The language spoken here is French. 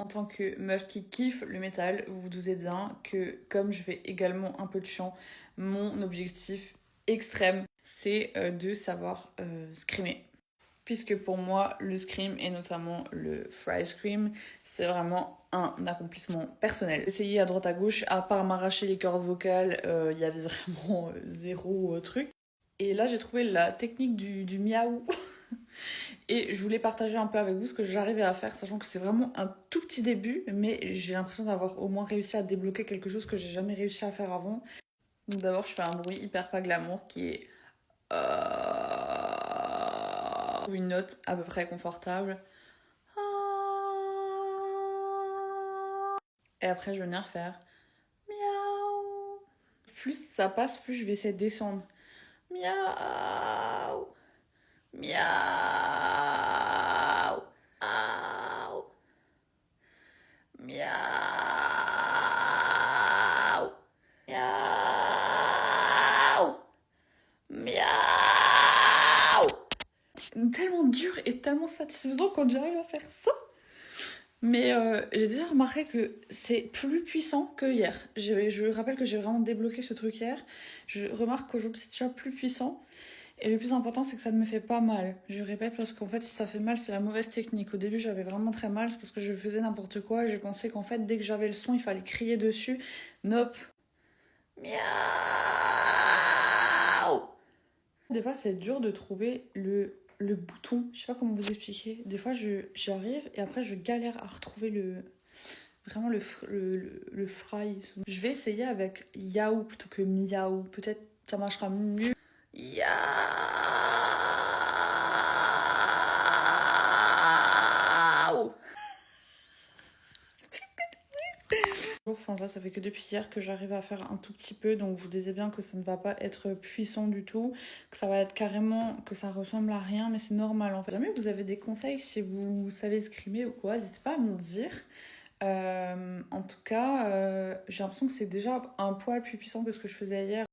En tant que meuf qui kiffe le métal, vous vous doutez bien que comme je fais également un peu de chant, mon objectif extrême, c'est de savoir screamer. Puisque pour moi, le scream et notamment le fry scream, c'est vraiment un accomplissement personnel. J'ai essayé à droite à gauche, à part m'arracher les cordes vocales, il y avait vraiment zéro truc. Et là, j'ai trouvé la technique du miaou. Et je voulais partager un peu avec vous ce que j'arrivais à faire, sachant que c'est vraiment un tout petit début, mais j'ai l'impression d'avoir au moins réussi à débloquer quelque chose que j'ai jamais réussi à faire avant. Donc d'abord, je fais un bruit hyper pas glamour qui est une note à peu près confortable. Et après, je vais venir faire miaou. Plus ça passe, plus je vais essayer de descendre. Miaou. Miaou. Miaou. Miaou. Miaou. Miaou. Tellement dur et tellement satisfaisant quand j'arrive à faire ça. Mais j'ai déjà remarqué que c'est plus puissant que hier. Je rappelle que j'ai vraiment débloqué ce truc hier. Je remarque qu'aujourd'hui c'est déjà plus puissant. Et le plus important, c'est que ça ne me fait pas mal. Je répète parce qu'en fait, si ça fait mal, c'est la mauvaise technique. Au début, j'avais vraiment très mal, c'est parce que je faisais n'importe quoi. Et je pensais qu'en fait, dès que j'avais le son, il fallait crier dessus. Nope. Miaou. Des fois, c'est dur de trouver le bouton. Je sais pas comment vous expliquer. Des fois, j'arrive et après, je galère à retrouver vraiment le fry. Je vais essayer avec yaou plutôt que miaou. Peut-être ça marchera mieux. Yaou. Enfin, ça fait que depuis hier que j'arrive à faire un tout petit peu, donc vous disiez bien que ça ne va pas être puissant du tout, que ça va être carrément, que ça ressemble à rien, mais c'est normal en fait. Si jamais vous avez des conseils, si vous savez scrimer ou quoi, n'hésitez pas à me le dire. En tout cas, j'ai l'impression que c'est déjà un poil plus puissant que ce que je faisais hier.